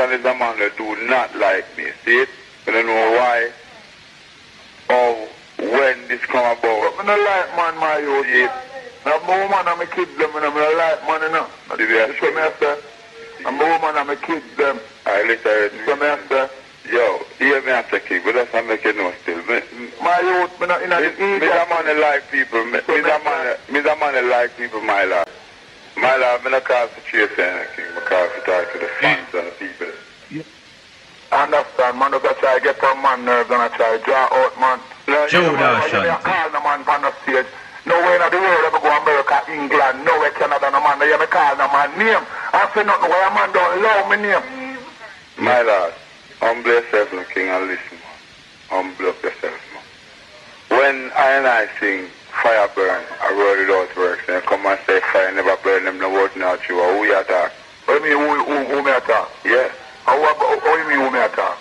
Capleton is a man that do not like me. See it? I don't know why or when this come about. But I don't like man, my youth. See it? Now, my woman and my kids, them, and I don't like man enough. That's what I say. And my woman and my kids, them. I listen. That's what I say. Yo, hear me after kick, but that's not make you know still. My youth, me not in the Me a man that like people. Me a man that like people, my lord. My lord, me not call for chase anything. Me call for talk to the fans and the people. I understand, man. I'm going to try to get on man nerves and I try to draw out, man. Joe I call the man on the stage. No way in the world I go America, England, no way Canada, no man. I call the man name. I say nothing where a man don't love me name. My lord, humble yourself, king, and listen, man. Humble up yourself, man. When I sing fire burn, I roll it out works, and come and say fire never burn them, no word not you, who you attack? What do you mean, who me attack? Yeah. How you mean, who me attack?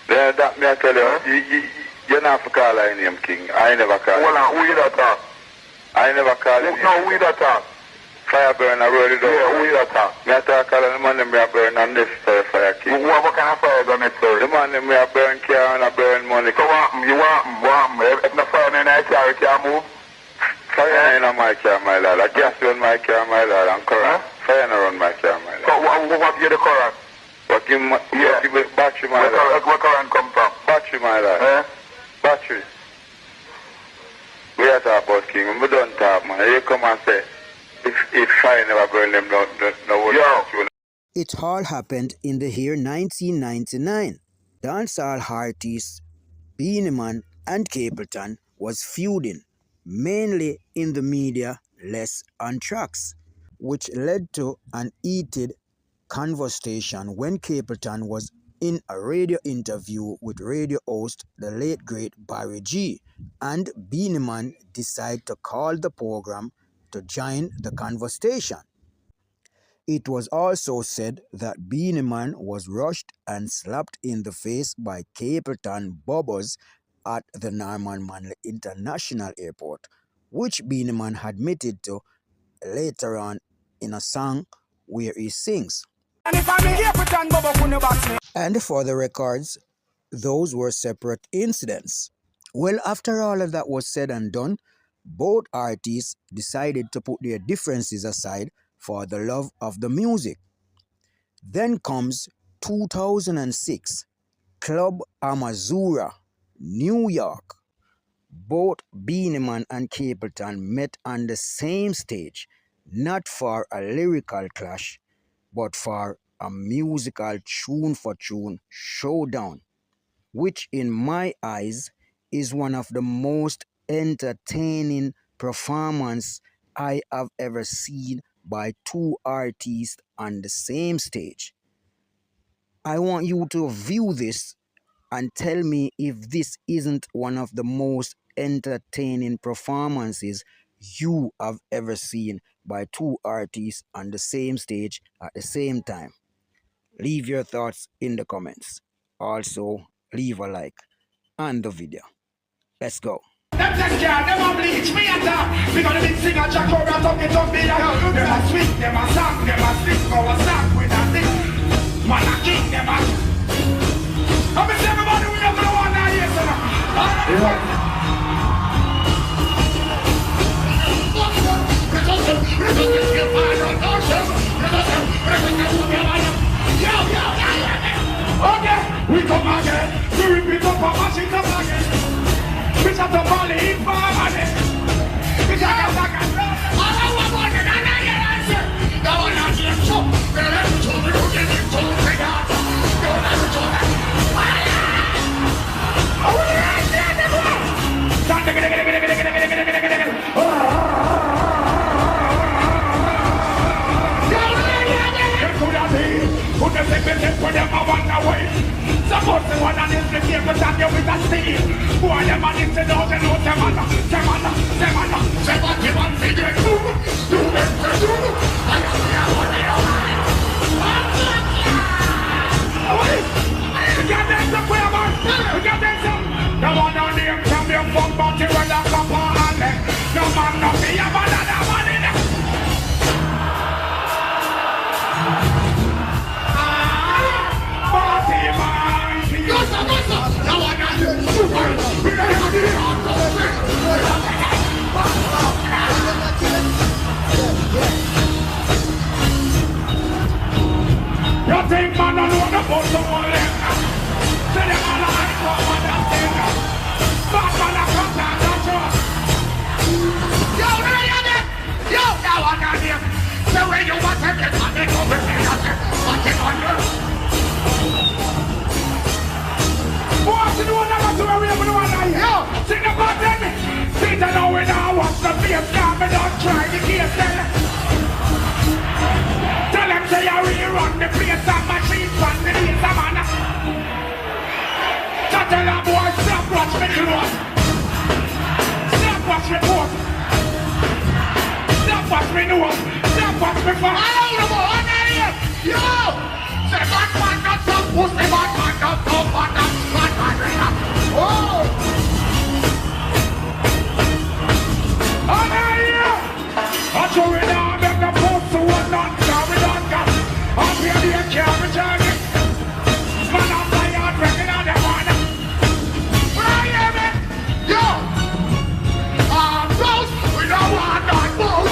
Yeah, that me I tell you, you're not for call I name, king. I never call Hold on, who you attack? I never call him. No, who you attack? Fire burn, I roll it out. Yeah, who you attack? Me attack all the man them me a burn unnecessary fire, king. What kind of fire is unnecessary? The man them me a burn car and a burn money. So what happen? You want me? If no fire in the car, you can't move? Fire in my car, my lord. I gas run my car, my lord, and current. Fire run my car, my lord. So what give the current? What give me battery, my lord? Where current come from? Battery, my lord. Battery. We are talking about king. We don't talk, man. You come and say, if fire never burn them, no. It all happened in the year 1999. Dancehall artists Beenie and Capleton was feuding, mainly in the media, less on tracks, which led to an heated conversation when Capleton was in a radio interview with radio host the late great REGGAE, and Beenie decided to call the program to join the conversation. It was also said that Beenie was rushed and slapped in the face by Capleton Bobbers at the Norman Manley International Airport, which Beenie admitted to later on in a song where he sings. And for the records, those were separate incidents. Well, after all of that was said and done, both artists decided to put their differences aside for the love of the music. Then comes 2006, Club Amazura, New York. Both Beenie and Capleton met on the same stage, not for a lyrical clash, but for a musical tune-for-tune showdown, which in my eyes is one of the most entertaining performances I have ever seen by two artists on the same stage. I want you to view this and tell me if this isn't one of the most entertaining performances you have ever seen by two artists on the same stage at the same time. Leave your thoughts in the comments. Also, leave a like on the video. Let's go. Them take care, them a bleach me at that. Because the big singer Jack over and talk it up me down. Them a sweet, them a song, them a sing, go a song with a thing. Man a king, them a. I miss everybody we have no one now, yes sir. Okay, we come again. We repeat up our machine, come again. We shut up all the information. We shut up all the suppose the one that is the game to stand here with a steam. Who are them and it's the dog and no semana. Sebati one figure. Do it, do it. I am here for the we got them some prayer, man. We got them some. The one on the champion from Bounty when the papa and them. No man, no me, a man and a man in them. think man don't know the boat to hold them. Say them all like what man that thing. Bad man a cut and a trust. Yo, now you there. Yo, now I got him. The way you want to get on it over here. Watch it on you. What's the one that got to where we have the one I hear? Sing the button. See the know we now watch the face. Now me don't try the case then. Tell them say I rerun the place and machine from the days of man. So tell them boy stop watch me close. Stop watch me pose. Stop watch me nose. Stop watch me fuck. I don't know what that is. Yo! Say bad man not some pussy. Bad man not some bad man. Bad man. Oh! Oh yeah! I show it now. Make the post to one not. I'm here to can't return it. Man, I'm tired, breaking on the one. Where are you, man? Yo! Those, we don't want that boat.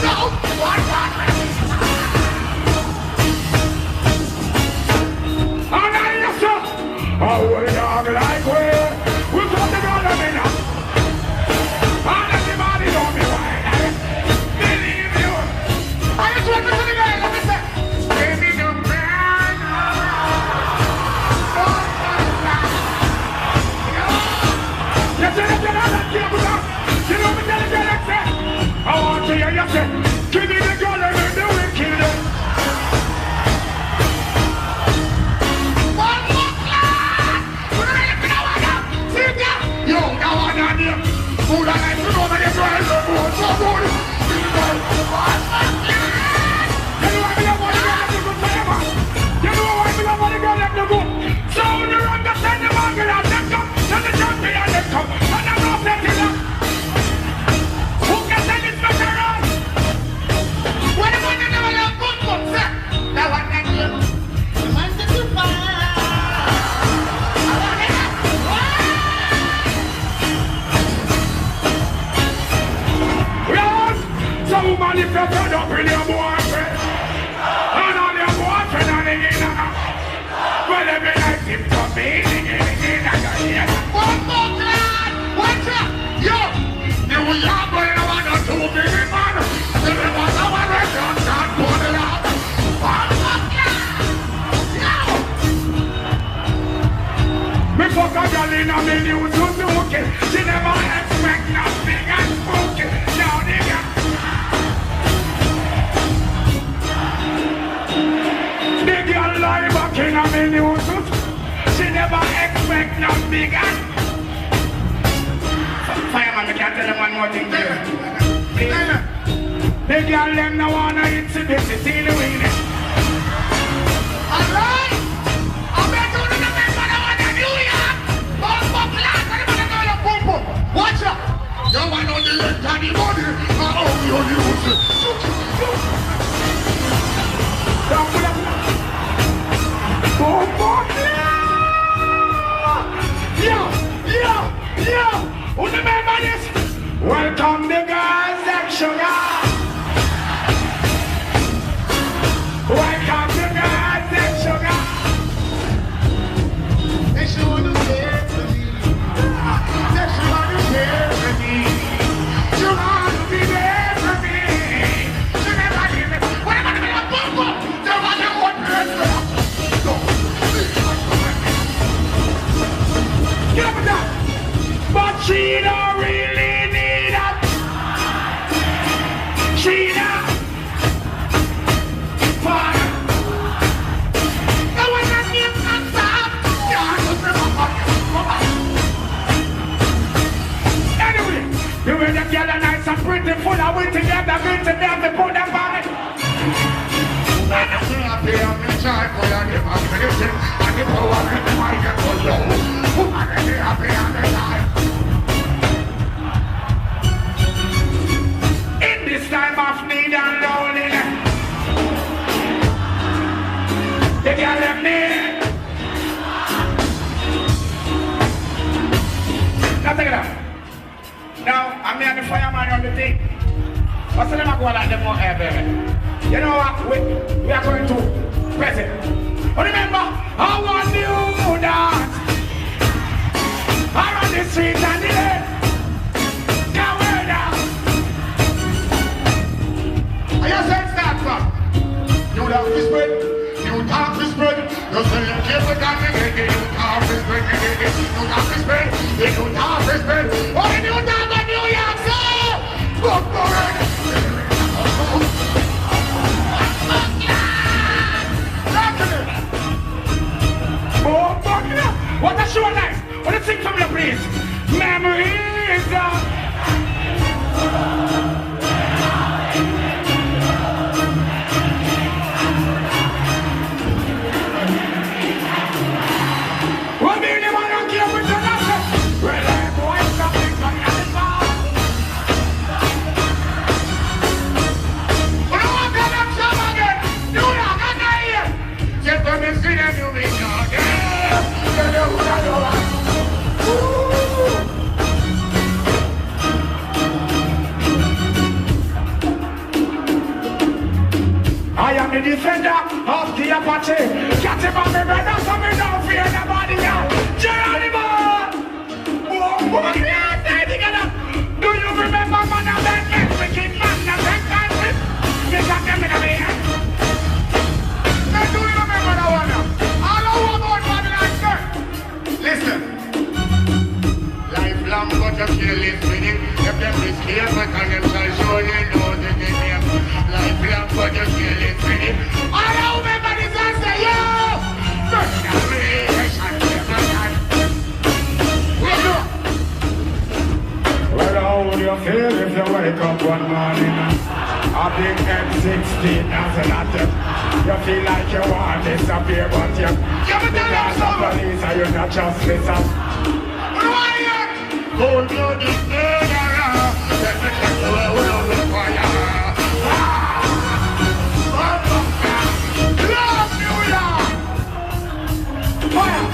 Those, one man. And I used to, will dog like we put the gun on me now. And everybody know me right. Believe you. I just want to see the guy, let me say. I want to hear you say, give me the gun and the wicked. One more class! Sit down! Yo, now I'm on here. Food and I put over the drive. So good. You know why we don't want to get them to go forever? You know why we don't want to get them to go? So you understand the market and them come. And the champion and them come. And I'm not letting them. Who can tell this better on? What about the level of good book, sir? That one can do. The man that you find. Yes! So woman, if you're fed up with your boyfriend, and all your boyfriend and the inner, well, let me like him to be in. One more class! Watch out! Yo! You will have going to want to do big man. You will want to want to jump down, put it out. One more class! Yo! Me fuck a girl in a million Suzuki. She never expect nothing and spooky. Now nigga. The girl lie back in a million Suzuki. She never expect nothing and Fireman, we can't tell them one more thing here. The girl them no wanna eat the bitch, see the winning. Alright! I bet you the member that want to New York! Bump class, and the man that boom boom. Watch out! You want to the left and the body, and only on the hood. Down with the bump class! Yo! Who remember this? Welcome the girls and sugar. Welcome the girls and sugar. They should have cared for me. They should have cared for me. You want to be there for me. You never give me. What am I going to do? You want to go to get up and down. But she don't really need it. She don't. Fire. No one can give us stop. Anyway, you with the girl are nice and pretty, full of wit together, good to them to put them on it. And I'm happy I'm in charge for your ammunition and the power and the might and the low. And I'm happy I'm in charge. In this time of need and loneliness, the girl them need. Now take it out. Now I'm here the fireman on the thing. What's the name of go like them more air, baby? You know what? We are going to present. Remember, I want you dance. Around the street and the lane. Now we're down. I just said start from. You talk this spread. You talk this spread. You say you keep the gun and you talk this spread. You talk this spread. You talk this spread. What did you talk about New York, sir? Look for it. What a show nice! What a sing from your place! Memories of... Well, Beenie man don't care what you're not saying. Well, I'm boy, something from the other side. But I want to them some again. Do that, I'm not here. Just let me see them, you mean, yeah. I am the defender of the Apache. Catch him on me, brother, so me don't fear nobody now. Geronimo! What do you say together? Do you remember man of that wicked man of that country? They got them in the hand. Now do you remember that one now? All over about Babylon, sir. Listen. Lifelong but a careless winning. If them is careful and them shall surely know the name. Lifelong but a careless winning. All I remember this answer, yo! First generation, never done. Well, how would you feel if you wake up one morning? A big M16 as a latte. You feel like you want to disappear, but you because the police are you not justice. Cold-blooded murderer. Let me take you away with the fire. Love New York. Fire.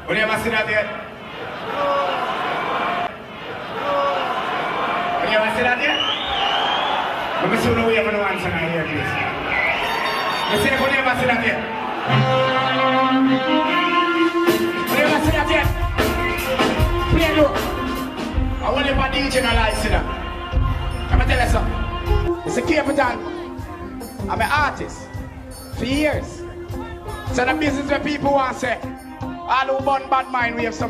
When you ever see that yet? When you ever see that yet? Let me see the way I'm going to answer now here, please. You see, when you ever see that yet? When you ever see that yet? Play look. I want you to DJ in a live sinner. Let me tell you something. It's a Capleton. I'm an artist. For years. So the business where people want to say, all who born bad mind, we have some